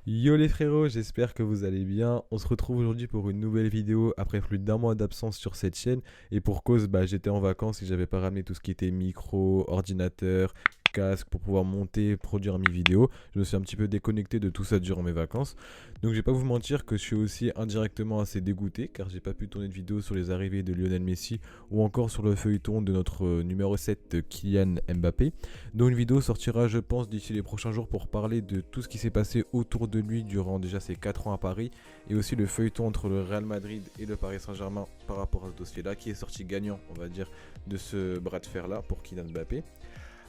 Yo les frérots, j'espère que vous allez bien. On se retrouve aujourd'hui pour une nouvelle vidéo après plus d'un mois d'absence sur cette chaîne. Et pour cause, j'étais en vacances et j'avais pas ramené tout ce qui était micro, ordinateur, casque pour pouvoir monter, produire mes vidéos. Je me suis un petit peu déconnecté de tout ça durant mes vacances. Donc je vais pas vous mentir que je suis aussi indirectement assez dégoûté car j'ai pas pu tourner de vidéo sur les arrivées de Lionel Messi ou encore sur le feuilleton de notre numéro 7 Kylian Mbappé. Donc une vidéo sortira, je pense, d'ici les prochains jours pour parler de tout ce qui s'est passé autour de lui durant déjà ses 4 ans à Paris et aussi le feuilleton entre le Real Madrid et le Paris Saint-Germain par rapport à ce dossier-là qui est sorti gagnant, on va dire, de ce bras de fer-là pour Kylian Mbappé.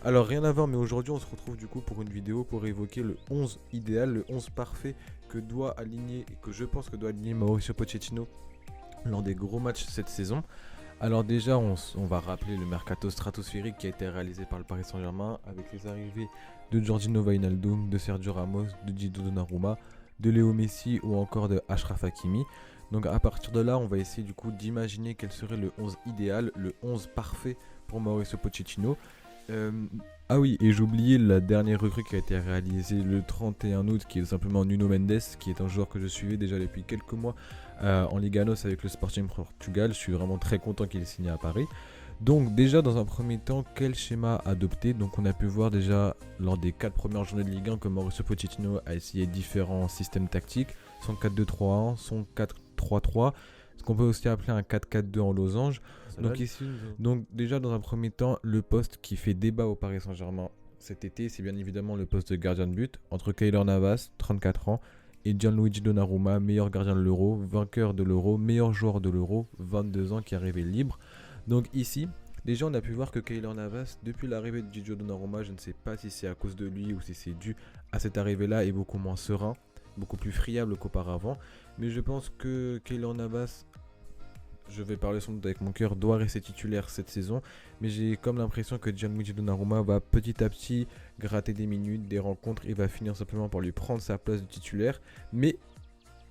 Alors rien à voir, mais aujourd'hui on se retrouve du coup pour une vidéo pour évoquer le 11 idéal, le 11 parfait que doit aligner et que je pense que doit aligner Mauricio Pochettino lors des gros matchs cette saison. Alors déjà, on va rappeler le mercato stratosphérique qui a été réalisé par le Paris Saint-Germain avec les arrivées de Georgino Wijnaldum, de Sergio Ramos, de Gio Donnarumma, de Léo Messi ou encore de Achraf Hakimi. Donc à partir de là, on va essayer du coup d'imaginer quel serait le 11 idéal, le 11 parfait pour Mauricio Pochettino. Euh, ah oui, et j'ai oublié la dernière recrue qui a été réalisée le 31 août, qui est simplement Nuno Mendes, qui est un joueur que je suivais déjà depuis quelques mois en Liga NOS avec le Sporting Portugal. Je suis vraiment très content qu'il ait signé à Paris. Donc déjà dans un premier temps, quel schéma adopter? Donc on a pu voir déjà lors des 4 premières journées de Ligue 1 que Mauricio Pochettino a essayé différents systèmes tactiques, son 4-2-3-1, son 4-3-3, ce qu'on peut aussi appeler un 4-4-2 en losange. Donc ici, donc déjà dans un premier temps, le poste qui fait débat au Paris Saint-Germain cet été, c'est bien évidemment le poste de gardien de but entre Keylor Navas, 34 ans, et Gianluigi Donnarumma, meilleur gardien de l'Euro, vainqueur de l'Euro, meilleur joueur de l'Euro, 22 ans qui est arrivé libre. Donc ici, déjà on a pu voir que Keylor Navas, depuis l'arrivée de Gio Donnarumma, je ne sais pas si c'est à cause de lui ou si c'est dû à cette arrivée-là, est beaucoup moins serein, beaucoup plus friable qu'auparavant. Mais je pense que Keylor Navas, je vais parler sans doute avec mon cœur, doit rester titulaire cette saison. Mais j'ai comme l'impression que Gianluigi Donnarumma va petit à petit gratter des minutes, des rencontres et va finir simplement par lui prendre sa place de titulaire. Mais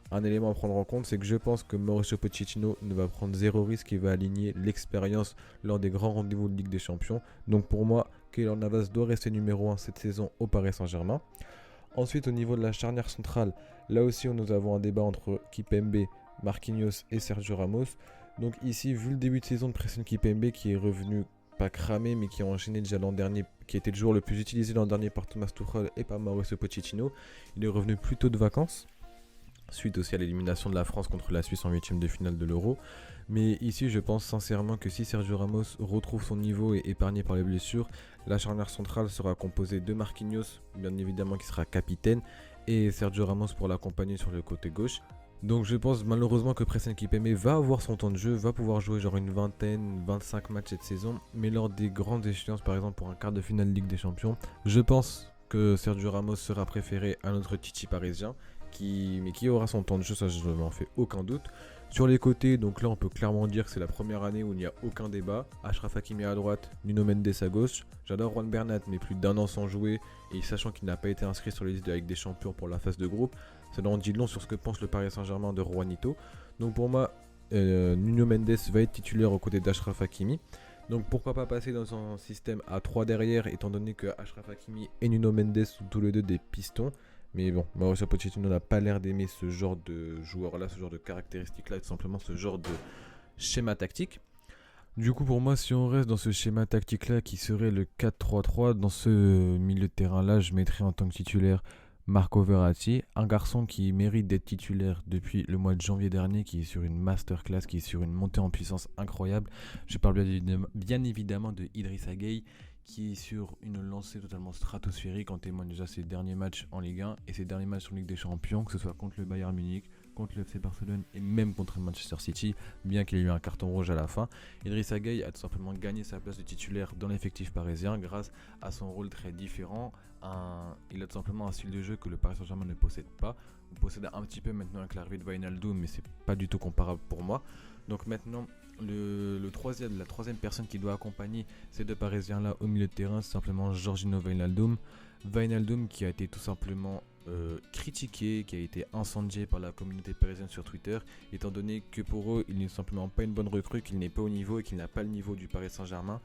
un élément à prendre en compte, c'est que je pense que Mauricio Pochettino ne va prendre zéro risque et va aligner l'expérience lors des grands rendez-vous de Ligue des Champions. Donc pour moi, Keylor Navas doit rester numéro 1 cette saison au Paris Saint-Germain. Ensuite, au niveau de la charnière centrale, là aussi nous avons un débat entre Kipembe, Marquinhos et Sergio Ramos. Donc ici, vu le début de saison de Preston Kipembe qui est revenu pas cramé mais qui a enchaîné déjà l'an dernier, qui était le joueur le plus utilisé l'an dernier par Thomas Tuchel et par Mauricio Pochettino, il est revenu plus tôt de vacances suite aussi à l'élimination de la France contre la Suisse en 8ème de finale de l'Euro. Mais ici, je pense sincèrement que si Sergio Ramos retrouve son niveau et est épargné par les blessures, la charnière centrale sera composée de Marquinhos, bien évidemment qui sera capitaine, et Sergio Ramos pour l'accompagner sur le côté gauche. Donc je pense malheureusement que Preston Kipembe va avoir son temps de jeu, va pouvoir jouer genre une vingtaine, 25 matchs cette saison, mais lors des grandes échéances, par exemple pour un quart de finale Ligue des Champions, je pense que Sergio Ramos sera préféré à notre Titi parisien, mais qui aura son temps de jeu, ça je n'en fais aucun doute. Sur les côtés, donc là on peut clairement dire que c'est la première année où il n'y a aucun débat. Achraf Hakimi à droite, Nuno Mendes à gauche. J'adore Juan Bernat, mais plus d'un an sans jouer, et sachant qu'il n'a pas été inscrit sur les listes de la Ligue des Champions pour la phase de groupe, ça en dit long sur ce que pense le Paris Saint-Germain de Juanito. Donc pour moi, Nuno Mendes va être titulaire aux côtés d'Achraf Hakimi. Donc pourquoi pas passer dans un système à 3 derrière, étant donné que Achraf Hakimi et Nuno Mendes sont tous les deux des pistons. Mais bon, Mauricio Pochettino n'a pas l'air d'aimer ce genre de joueur-là, ce genre de caractéristiques-là, tout simplement ce genre de schéma tactique. Du coup, pour moi, si on reste dans ce schéma tactique-là, qui serait le 4-3-3, dans ce milieu de terrain-là, je mettrais en tant que titulaire Marco Verratti, un garçon qui mérite d'être titulaire depuis le mois de janvier dernier, qui est sur une masterclass, qui est sur une montée en puissance incroyable. Je parle bien évidemment de Idrissa Gueye, qui est sur une lancée totalement stratosphérique, en témoigne déjà ses derniers matchs en Ligue 1 et ses derniers matchs en Ligue des Champions, que ce soit contre le Bayern Munich, contre le FC Barcelone et même contre le Manchester City, bien qu'il ait eu un carton rouge à la fin. Idrissa Gueye a tout simplement gagné sa place de titulaire dans l'effectif parisien grâce à son rôle très différent. Il a tout simplement un style de jeu que le Paris Saint-Germain ne possède pas. On possède un petit peu maintenant avec l'arrivée de Wijnaldum, mais c'est pas du tout comparable pour moi. Donc maintenant, la troisième personne qui doit accompagner ces deux Parisiens-là au milieu de terrain, c'est simplement Georgino Wijnaldum. Wijnaldum qui a été tout simplement critiqué, qui a été incendié par la communauté parisienne sur Twitter, étant donné que pour eux, il n'est simplement pas une bonne recrue, qu'il n'est pas au niveau et qu'il n'a pas le niveau du Paris Saint-Germain.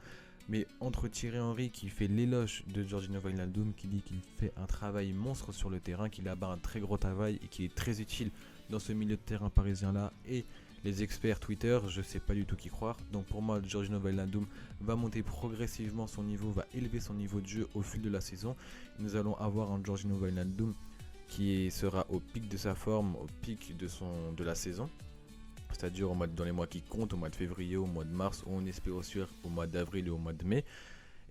Mais entre Thierry Henry qui fait l'éloge de Georginio Wijnaldum, qui dit qu'il fait un travail monstre sur le terrain, qu'il abat un très gros travail et qu'il est très utile dans ce milieu de terrain parisien là, et les experts Twitter, je sais pas du tout qui croire. Donc pour moi, Georginio Wijnaldum va monter progressivement son niveau, va élever son niveau de jeu au fil de la saison. Nous allons avoir un Georginio Wijnaldum qui sera au pic de sa forme, au pic de la saison. C'est-à-dire dans les mois qui comptent, au mois de février, au mois de mars, ou on espère aussi au mois d'avril et au mois de mai.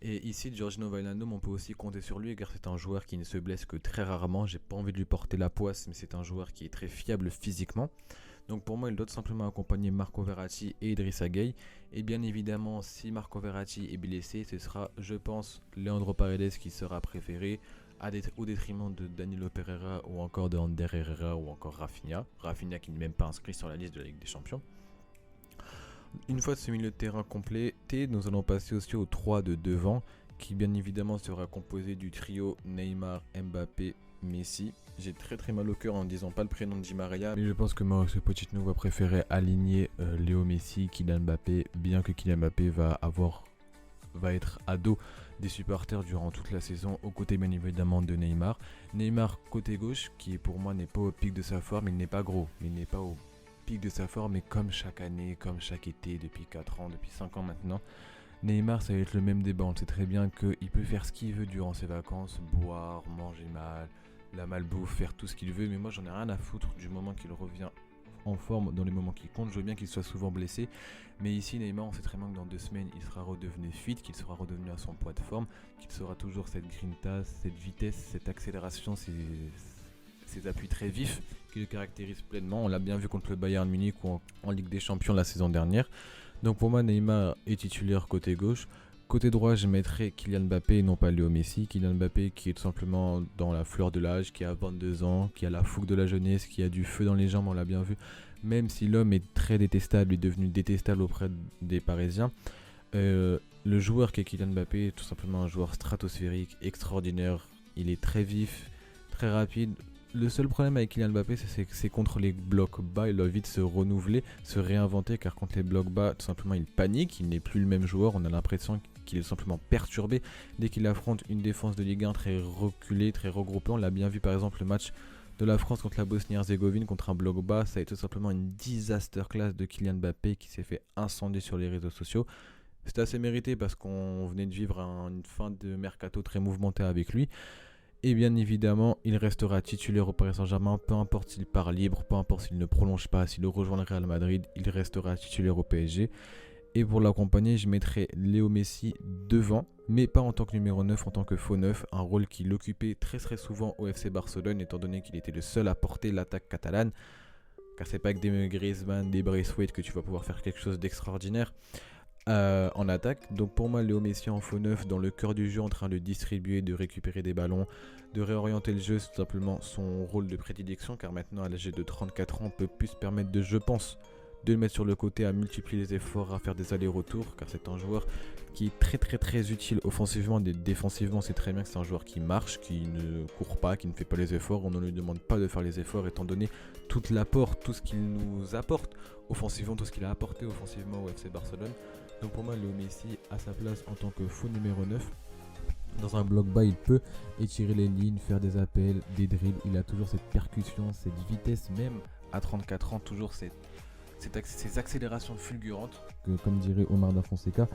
Et ici, Georginio Wijnaldum, on peut aussi compter sur lui car c'est un joueur qui ne se blesse que très rarement. J'ai pas envie de lui porter la poisse, mais c'est un joueur qui est très fiable physiquement. Donc pour moi, il doit tout simplement accompagner Marco Verratti et Idrissa Gueye. Et bien évidemment, si Marco Verratti est blessé, ce sera, je pense, Leandro Paredes qui sera préféré au détriment de Danilo Pereira ou encore de Ander Herrera ou encore Rafinha. Rafinha qui n'est même pas inscrit sur la liste de la Ligue des Champions. Une fois ce milieu de terrain complété, nous allons passer aussi au 3 de devant qui bien évidemment sera composé du trio Neymar, Mbappé, Messi. J'ai très mal au cœur en ne disant pas le prénom de Di Maria, mais je pense que Mauricio Pochettino va préférer aligner Léo Messi, Kylian Mbappé, bien que Kylian Mbappé va être à dos des supporters durant toute la saison, aux côtés bien évidemment de Neymar. Neymar côté gauche, qui pour moi n'est pas au pic de sa forme, il n'est pas gros, mais il n'est pas au pic de sa forme, et comme chaque année, comme chaque été, depuis 4 ans, depuis 5 ans maintenant, Neymar ça va être le même débat. On sait très bien qu'il peut faire ce qu'il veut durant ses vacances, boire, manger mal, la malbouffe, faire tout ce qu'il veut, mais moi j'en ai rien à foutre du moment qu'il revient en forme dans les moments qui comptent. Je veux bien qu'il soit souvent blessé, mais ici Neymar, on sait très bien que dans 2 semaines il sera redevenu fit, qu'il sera redevenu à son poids de forme, qu'il sera toujours cette grinta, cette vitesse, cette accélération, ces appuis très vifs qui le caractérisent pleinement. On l'a bien vu contre le Bayern Munich ou en Ligue des Champions la saison dernière. Donc pour moi, Neymar est titulaire côté gauche. Côté droit, je mettrai Kylian Mbappé et non pas Léo Messi. Kylian Mbappé qui est tout simplement dans la fleur de l'âge, qui a 22 ans, qui a la fougue de la jeunesse, qui a du feu dans les jambes, on l'a bien vu. Même si l'homme est très détestable, est devenu détestable auprès des Parisiens, le joueur qui est Kylian Mbappé est tout simplement un joueur stratosphérique, extraordinaire. Il est très vif, très rapide. Le seul problème avec Kylian Mbappé, c'est que c'est contre les blocs bas, il doit vite se renouveler, se réinventer, car contre les blocs bas, tout simplement, il panique, il n'est plus le même joueur, on a l'impression qu'il est simplement perturbé dès qu'il affronte une défense de Ligue 1 très reculée, très regroupée. On l'a bien vu par exemple le match de la France contre la Bosnie-Herzégovine contre un bloc bas, ça a été tout simplement une disaster class de Kylian Mbappé qui s'est fait incendier sur les réseaux sociaux. C'était assez mérité parce qu'on venait de vivre une fin de mercato très mouvementée avec lui. Et bien évidemment, il restera titulaire au Paris Saint-Germain, peu importe s'il part libre, peu importe s'il ne prolonge pas, s'il rejoint le Real Madrid, il restera titulaire au PSG. Et pour l'accompagner, je mettrai Léo Messi devant, mais pas en tant que numéro 9, en tant que faux 9, un rôle qu'il occupait très souvent au FC Barcelone, étant donné qu'il était le seul à porter l'attaque catalane. Car c'est pas que des Griezmann, des Braithwaite que tu vas pouvoir faire quelque chose d'extraordinaire en attaque. Donc pour moi, Léo Messi en faux 9, dans le cœur du jeu, en train de distribuer, de récupérer des ballons, de réorienter le jeu, c'est tout simplement son rôle de prédilection, car maintenant à l'âge de 34 ans, on peut plus se permettre de, je pense, de le mettre sur le côté, à multiplier les efforts, à faire des allers-retours, car c'est un joueur qui est très utile offensivement. Défensivement, c'est très bien que c'est un joueur qui marche, qui ne court pas, qui ne fait pas les efforts. On ne lui demande pas de faire les efforts étant donné tout l'apport, tout ce qu'il nous apporte offensivement, tout ce qu'il a apporté offensivement au FC Barcelone. Donc pour moi, Léo Messi a sa place en tant que faux numéro 9. Dans un bloc bas, il peut étirer les lignes, faire des appels, des dribbles. Il a toujours cette percussion, cette vitesse, même à 34 ans, toujours ces accélérations fulgurantes, que, comme dirait Omar Da Fonseca,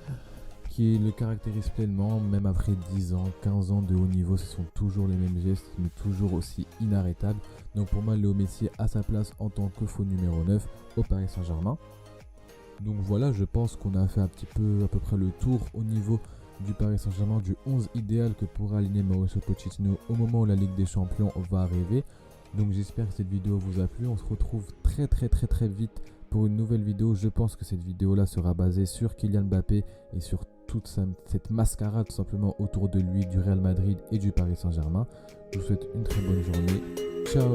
qui le caractérise pleinement, même après 10 ans, 15 ans de haut niveau, ce sont toujours les mêmes gestes, mais toujours aussi inarrêtables. Donc pour moi, Léo Messi a sa place en tant que faux numéro 9 au Paris Saint-Germain. Donc voilà, je pense qu'on a fait à peu près le tour au niveau du Paris Saint-Germain, du 11 idéal que pourra aligner Mauricio Pochettino au moment où la Ligue des Champions va arriver. Donc j'espère que cette vidéo vous a plu. On se retrouve très vite pour une nouvelle vidéo. Je pense que cette vidéo là sera basée sur Kylian Mbappé et sur toute cette mascarade tout simplement autour de lui, du Real Madrid et du Paris Saint-Germain. Je vous souhaite une très bonne journée. Ciao.